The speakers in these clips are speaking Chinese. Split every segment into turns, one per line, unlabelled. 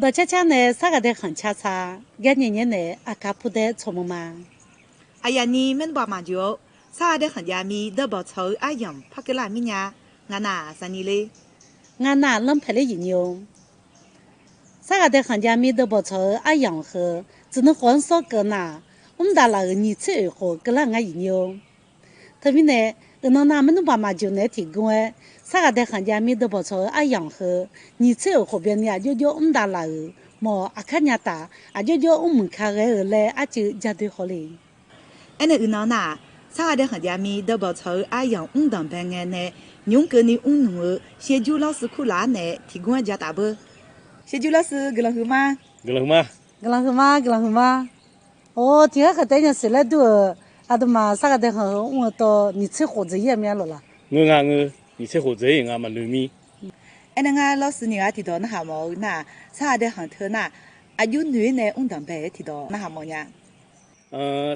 我恰恰呢，啥个的很恰恰，俺年年呢，阿卡不得错么嘛？
哎呀，你们爸妈就啥的很家咪都不愁阿样拍个拉米呀，俺那啥你嘞？
俺那能拍了一牛，啥个的很家咪都不错，阿样喝，只能换少个那，我们大那个你吃二喝，个那俺一牛，特别呢，那们爸妈就那提供诶。啥个的行家咪都不错，阿样喝，你只有后边呢，就叫我们大老二，么阿看人家大，阿就叫我们看个二来，阿就家对好嘞。
哎，那那啥的行家咪都不错，阿样当班俺呢，用个你弄写就老师苦拉呢，提供家大不？写就老师个啷个吗？
个啷嘛？
个啷个嘛？个啷个嘛？哦，第二个等下谁来读？阿都嘛啥个的很，我到你吃火子也面了啦。
我。你吃火贼人啊嘛农民，
哎，那个老师你啊提到那哈么那啥的行头那，啊有女呢，当班提到那哈么呀？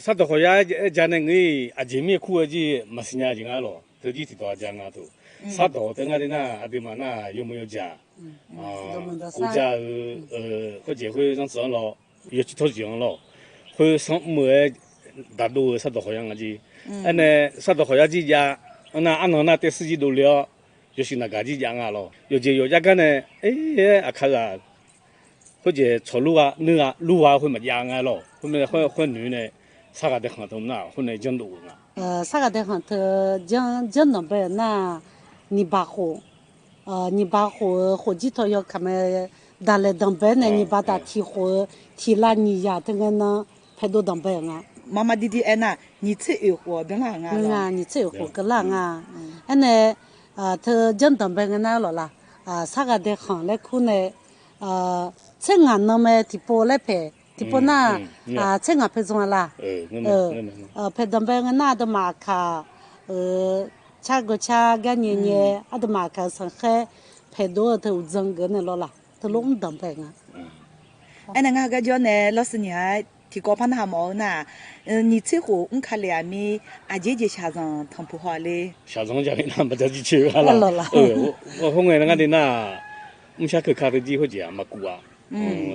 啥都好呀，家那个阿前面苦的就没时间讲了，头几提到讲啊都，啥都等下的那阿对嘛那有没有讲？国家或者会让这样咯，有几套这样咯，会上没大多啥都好样啊就，哎呢啥都好呀就讲。那俺那对司机都聊，就是那个就讲啊咯，有家个呢，哎，看啊，或者出路啊，路啊会么样啊咯，后面会女呢，啥个的行头那，后来讲多
啊。啥个的行头讲那边那，你把火，你把火机头要看么，打来当班呢，你把它提火提拉你呀，这个呢，排到当班啊。
妈妈弟弟哎那，你吃二货个啷个
啊？你吃二货个啷个？哎呢，他讲当班个那了啦，啥个的行来苦呢？吃俺那么提包来排，提包那吃俺排中啦。排当班个那都马卡，吃个吃个年年，阿都马卡上海排多头整个那了啦，都弄当班啊。
哎，那个叫呢，老师娘。提高攀他毛呢，你最后我看两米，阿姐下场疼不好嘞。
下场家里那没得去吃了。我后面那个的那，我下去看的机会讲没过啊。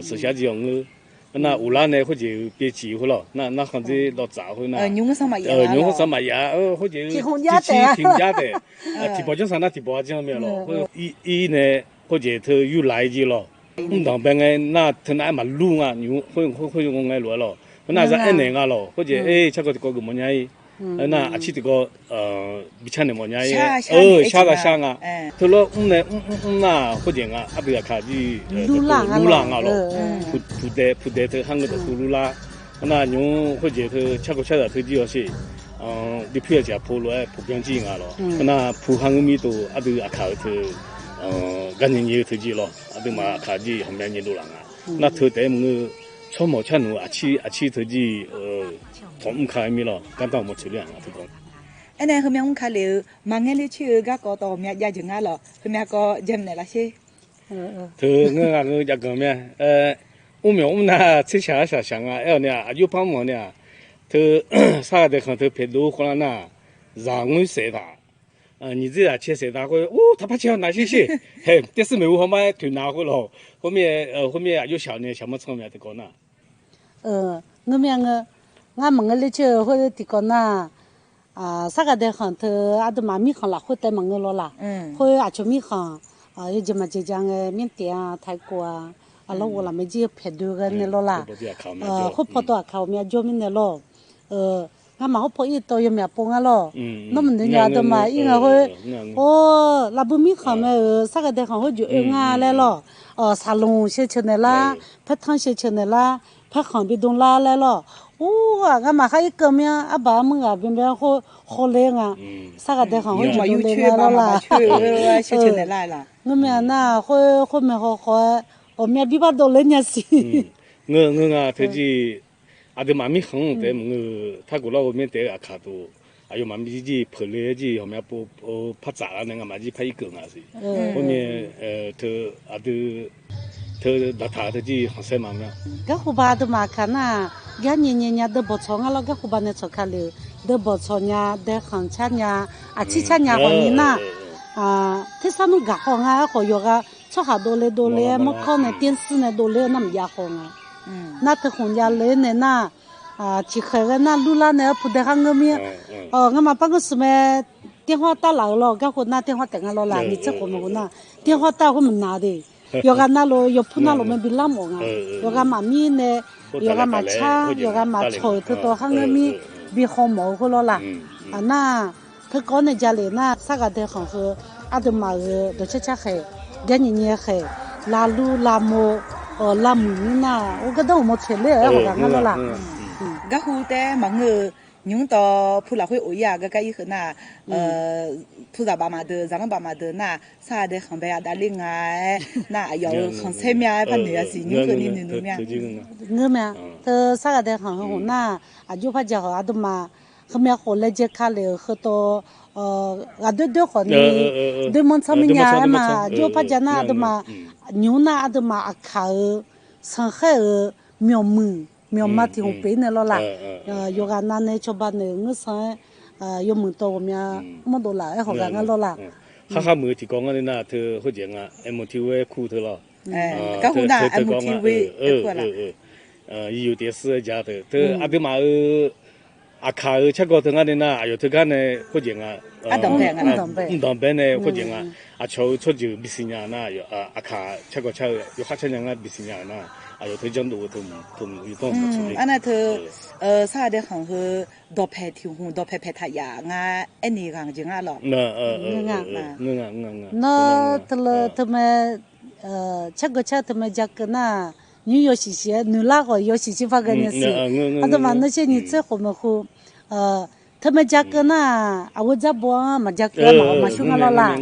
剩下这样个，那乌拉呢或者别机会了，那或者老早会那。
用个什么呀？
用个什么呀？或者
提红家的。
提家的，提包浆上那提包浆没了，或一呢或者他又来一了。当班个那他那马路啊，你会用我路了，那是一年啊咯，或者吃个这个么样？那阿去这个比吃的么样？下个香啊，他说呢那或者啊，阿不要看的路浪啊咯，铺带他喊个的路啦，那用或者他吃个他就要是，你不要讲铺路铺边境啊咯，那铺行个米都阿都阿看他。赶紧有投机咯，阿对嘛卡机后面你路浪啊，那头带么草毛吃侬阿去投机同卡米咯，刚到我处理啊，这个。
哎，那后面我看了，马眼里去个搞到面也就俺了，后面个怎么那些？
头我家讲面，我们那吃下想啊，要呢有帮忙呢，头啥的看头排多可能那让我晒他。你这吃谁打过？他怕吃哪些些？嘿，但是没有好嘛，腿拿过了。后面有小呢，小么聪明的搞呢。
我们俺们个里去或者的搞呢，啥个的行头，阿都买米行啦，或带门个了啦。或阿去米行，有这么讲个缅甸啊、泰国啊，阿拉我那么就排队个那了啦。或跑到靠面叫面的咯，俺嘛好跑一到有面帮啊咯，那么人家的嘛，应该会那不米行嘛，啥个地方会就俺来了，沙龙小吃的啦，拍汤小吃的啦，拍杭边东拉来了，俺嘛还有个面，阿爸们啊边好来啊，啥个地方会就来了啦，
小吃的来了，
我们那会面好，我面比巴多人家是，
我啊，他就。阿对妈咪很在他过了后面在阿卡多，还有妈咪就跑来就后面拍炸了那个嘛就拍一个啊是，后面他那他就很晒嘛嘛。
个胡巴都嘛看呐，个年都不错啊了，个胡巴那错看了，都不错呀，都很差呀，吃吃呀好呢呐，他啥弄个好啊好药啊。出好多嘞，没看呢电视呢多嘞那么压红啊。那他红家嘞呢那去海个那路啦呢不得哈我们我们办公室么电话打来了，刚好那电话等下了啦，你这我们那电话打我们拿的，要干那咯要铺那咯么比那么啊，要干嘛米呢，要干嘛茶，要干嘛菜，他都哈我们比好毛好了啦，那他讲呢家里那啥个的很好，都嘛个都吃海，年海，拉路拉木拉木那，我觉得我们吃嘞，我干那了啦。
个后代忙个用到普拉会欧亚个以后那普萨巴马的咱们巴马的那啥的航班打另外那要航菜面反正是用个你弄面
我们他啥个的航空那就怕家伙都嘛后面后来就看了很多对好呢对门上面呀嘛就怕家那都嘛牛那都嘛看上海苗门苗马挺红白的了啦，有个那呢就把那我生有门到我们么多啦，好个了啦。
哈哈没提讲个那头好讲啊，MTV 哭头了，
刚好那 MTV 哭了，
有电视家头，头阿对嘛看吃高头个的那，有头看呢好讲啊，
当班
呢好讲啊，出就比新娘那有看吃高吃有哈吃娘个比新娘那。有头讲多同有当么处理。
那头啥的很好，多拍天空，多拍他呀，你讲就了。
那他们吃个吃他们家个那，你有些些，你那个有些些发个那是，他嘛那些你最后么好他们家个那我家不嘛家个嘛凶了啦，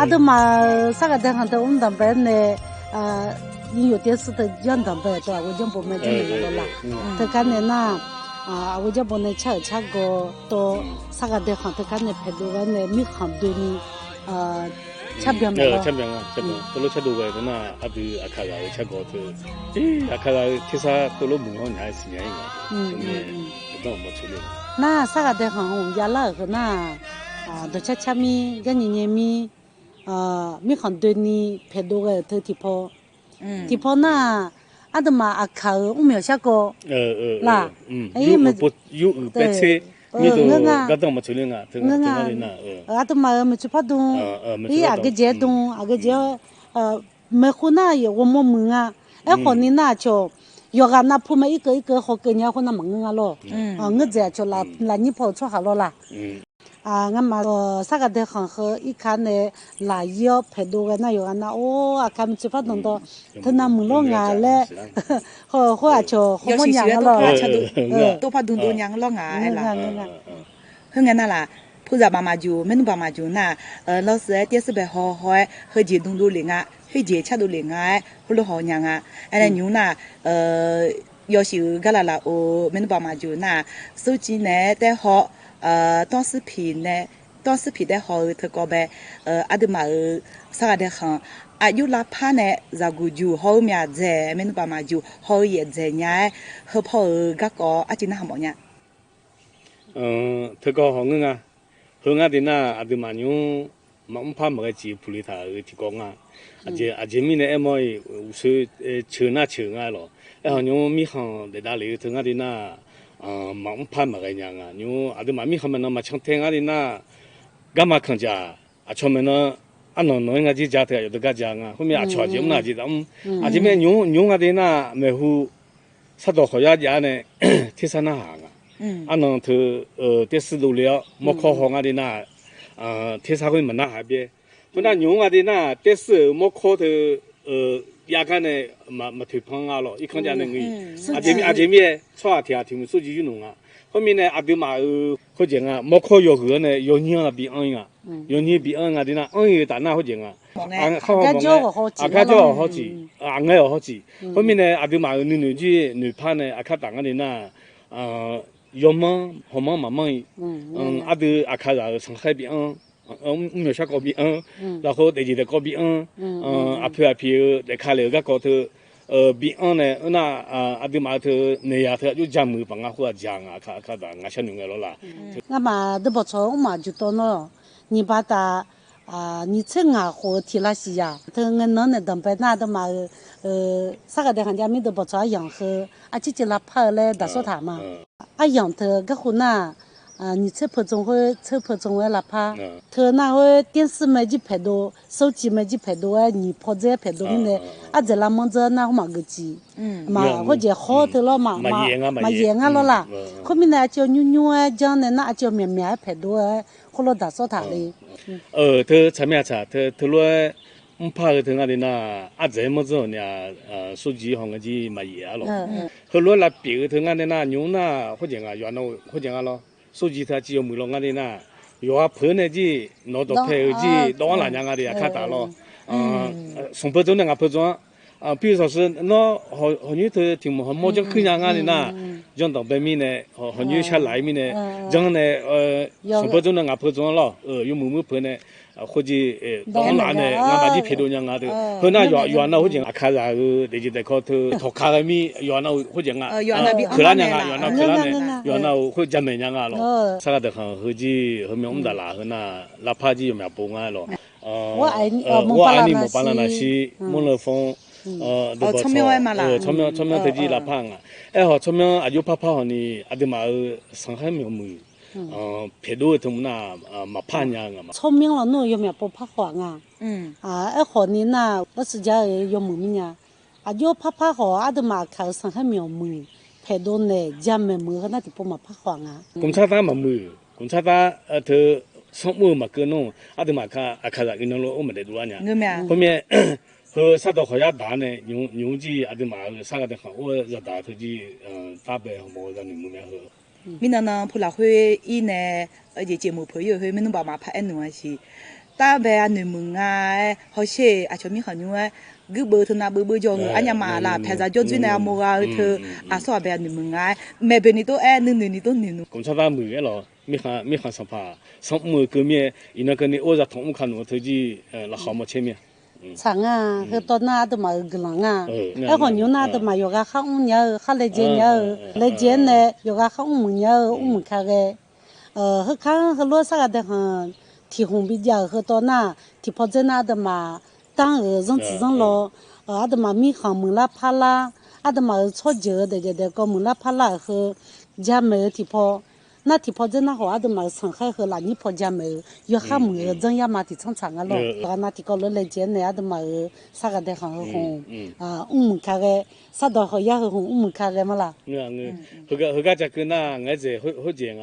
都嘛啥个的很多我们当班的你有电视的样当白对吧？我就不买这个了啦。他看的那我就不能吃个到啥个地方，他看的拍到个那米行对你吃不了。
吃不了，到了吃到个那都看个吃个头，看个其实到了门口还是年不懂么处理。
那啥个地方我们家那个那都吃米，跟年米米行对你拍到个头地泡。地方那都嘛看我没有下过啦，
有白菜，你都个当么处理啊？
都嘛没去跑动，个阶段个阶没湖那有我们门啊，好你那就要个那铺嘛一个好个人好那门啊咯，我这就拿你跑出好了啦。我们啥个的很好，一看呢，辣椒拍到个那有个那看吃法弄到，他那门老硬嘞，好就好么样了，
都怕东娘老硬啦。很硬那啦，普萨爸妈就没弄爸妈就那，老师电视拍好和节动都另外，和节吃都另外，好了好娘啊，那牛那要求个啦没弄爸妈就那手机呢带好。短视频呢，短视频的好特高呗，都嘛啥的很，有哪怕呢，然后就好面在，没弄爸妈就好也在呢，和跑个个今天还么呢？
特高好个啊，好个的那都嘛用，嘛怕么个接普里他提讲啊，前面呢么是车啊咯，然后用米行在哪里，特个的那。嘛怕嘛个样啊，牛都嘛米他们那嘛抢天啊的那，干嘛看家出门呢弄个就家头有的个讲啊，后面瞧就那就这边牛的那没户，啥都好家呢，天上那行啊，弄头电视都了，没考好的那，天上会门那下边，不那牛的那电视没考头压根呢，没推碰啊咯，一看见那个，前面吵听手机就弄啊，后面呢都嘛好讲啊，没考要个呢，要年啊比安啊，要年比安的那安有大那好讲啊，
叫好
记，要好记，后面呢都嘛女怕呢，看大个的那，要么好忙慢慢，都看个上海比安。没啥高比然后第二个高比阿皮来看了个高头，比呢，那都嘛头那样头就讲没办法或者讲看到俺小女儿了啦。
我嘛都不错，我嘛就到了，你把他你这啊和提拉西呀，他俺能那等白那的嘛啥个的行家没得不着养和姐拉跑来打说他嘛，养的个湖那。你车坡中会车坡中会哪怕，他那会电视买几拍多，手机买几拍多你跑这拍多的，在那么着那嘛个机，嘛或者好的了嘛严了啦，后面呢叫妞讲的那叫绵拍多，后来打说他的。
他前面查他来，怕他那的那这么着呢，手机好像就没严了，后来那别个他那的那牛那或者原来或者了。手机它只有没了我的那，有朋友就拿到配耳机，当然人家的看大了，上坡中的坡中，比如说是那好女头听么好么就看人家的那，讲到北面呢，好女下来面呢，讲呢上坡中的坡中了，有某朋呢。或者当然呢，俺把你陪到人家的，后那原来或者看然后那就在靠头头看外面，原来或者去那人家，原来会讲没人家了，啥个的很后期后面我们的拉后那怕就有没保安了，我爱你莫巴拉那些莫勒风，
聪明嘛啦，
聪明自己拉怕啊，好聪明就怕好呢，的嘛上海没有没。陪到他们那没怕人个嘛。
聪明了，侬有没有不怕黄啊？好呢那我是家有门面呀，就怕好，都嘛看上海没有门，陪到呢家没门和那地不嘛怕黄啊。
共产党没门，共产党他上门嘛跟侬，都嘛看着跟侬我们在多呢。后面和啥到好像大呢，牛鸡都嘛啥个的好，我热大头就打白毛让你们来喝。
闽南呢，普拉会以呢，节目朋友会闽南爸妈拍安弄些，打扮你们好些像米好牛个不头那不叫俺家妈啦，拍着叫最那么头说扮你们没别你都你都你。
共产党没了，没看上怕，上门革命，那个你我在同看我头就那好么前面。
长和到那都嘛个人好牛那都嘛有个好鸟，好来见鸟，来见呢有个好鸟，看个，和看和罗啥的很，提红比较和到那提跑在那的嘛，当人自人咯，都嘛米行门啦怕啦，都嘛吵架的搞门啦怕啦和家没有提跑。那提跑在那好，都嘛上海和那你跑家没有哈没有人也嘛提常常个咯，那提搞了来见呢，都嘛啥个的很红，看个啥到好也很红，看个嘛啦。
后个就跟那俺这好见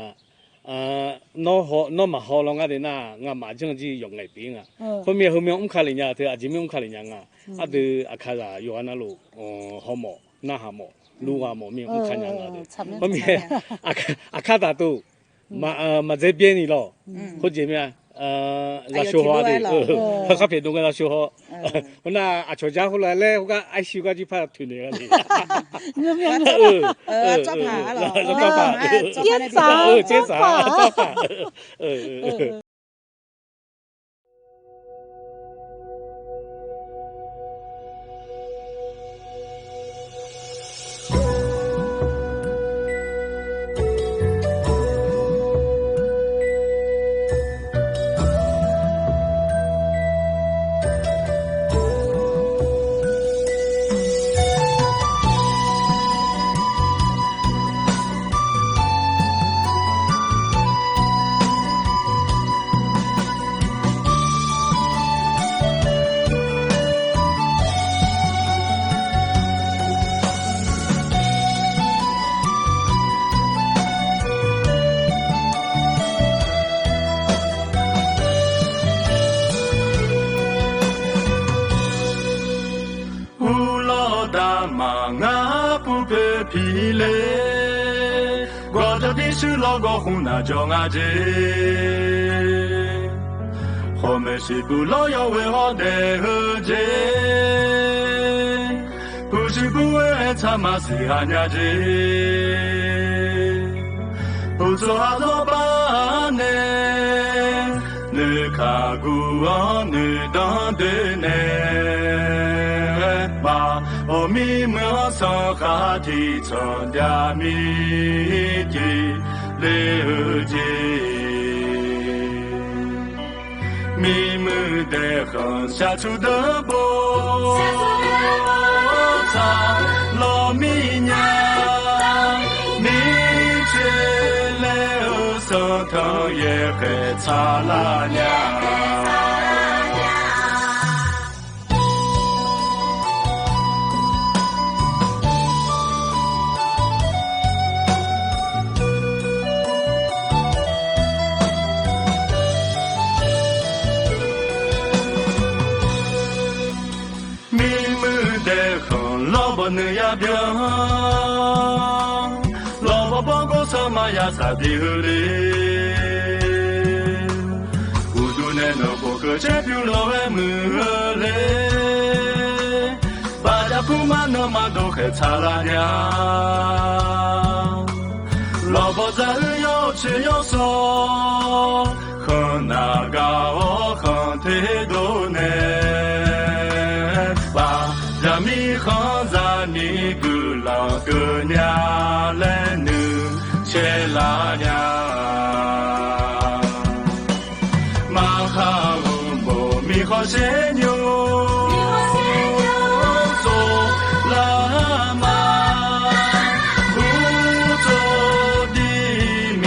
那么好了，俺的那俺马上就用来变后面看人家，前面看人家都看着有那路，好么那好么。路啊，毛面看人家的，后面看大都，嘛这边的咯，好见面那小花的，他陪同个那小花，我那吵架后来嘞，我讲爱修个就怕团那个的，
抓爬了，
接啥？
是老高红那叫俺这，后面是不老要为好的和这，不是不为他妈是俺家这，不做做吧呢，你看过你当的呢，把我们莫上下的从家米的。了解，你们的很，下出的波，唱罗米娘，你却留手头也很擦拉娘。老婆能呀表，老婆包括什么呀？啥的后嘞？孤独难能不可这表老外门嘞，大家不嘛那么都还差了娘。老婆在要吃要说，很那个我很太多呢。让米行在你个老个娘来努切拉娘，马哈乌莫米好些牛，做拉玛，不做的米，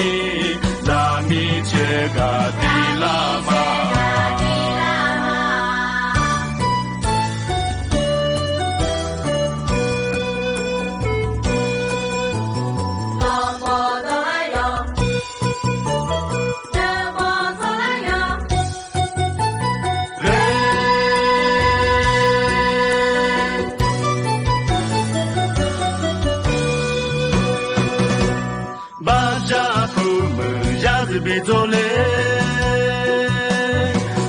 让米切个的拉玛。别做嘞，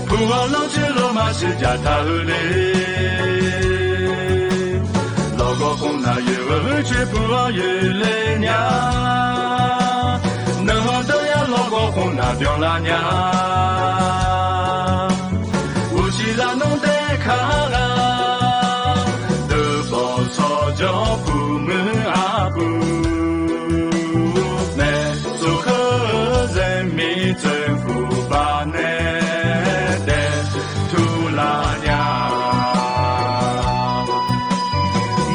不往老去罗马是家他嘞，老高红那有却不往有嘞娘，能好的呀老高红那表拉娘，我去让侬带卡啦，都包操着不门阿布。政府把那的土拉娘，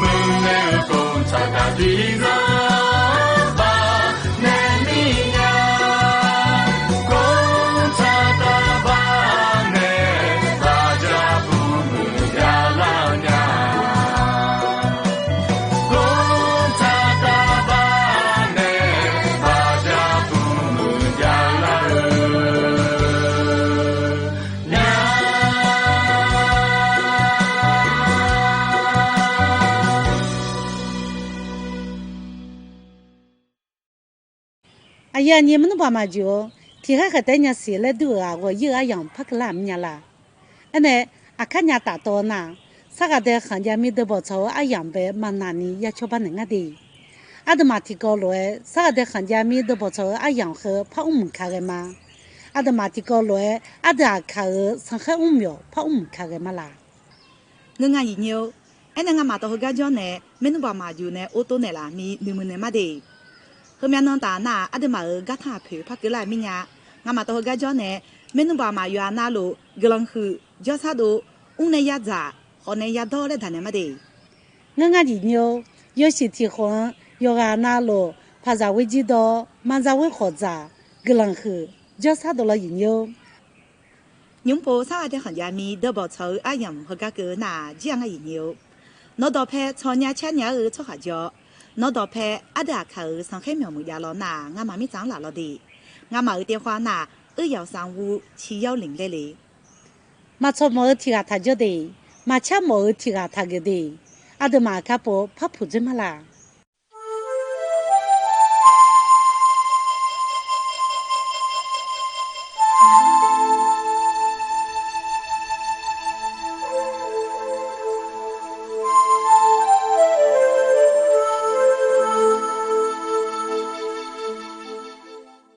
门内工厂的地方把那米娘，工厂的把那大家不门呀拉娘，工厂的把那大家不门呀拉。
哎呀，你们那爸妈就天还带人谁来都啊？我一个样拍个拉面啦。哎呢，啊看人打到呢，啥个的行家没得包操啊样呗，嘛那里也吃不能啊的。啊的嘛提高了哎，啥个的行家没得包操啊样和怕我们看个嘛。啊的嘛提高了哎，啊的啊看个上海我苗怕我们看个嘛啦。
我俺一牛，哎那俺妈到后家家呢，没能把妈就呢，我都呢啦，你能不能嘛的？后面能打那阿的马儿给他陪怕给来米呀，俺妈到个家呢，没能把马约那路个人去叫啥都，我那也咋，好那也到了他那么的。
我俺的牛有些提婚，要俺那路怕啥会知道，马啥会好咋，个人去叫啥都了一牛。
用不啥的行家米都包操阿样和个个那这样个一牛，拿到拍朝年前年儿出下家。拿到拍阿达卡尔上海苗木家了那俺妈咪长老了的，俺妈的电话那213571来嘞。
马超毛提啊他叫的，马恰毛提啊他个的，阿德马卡波怕普怎么啦？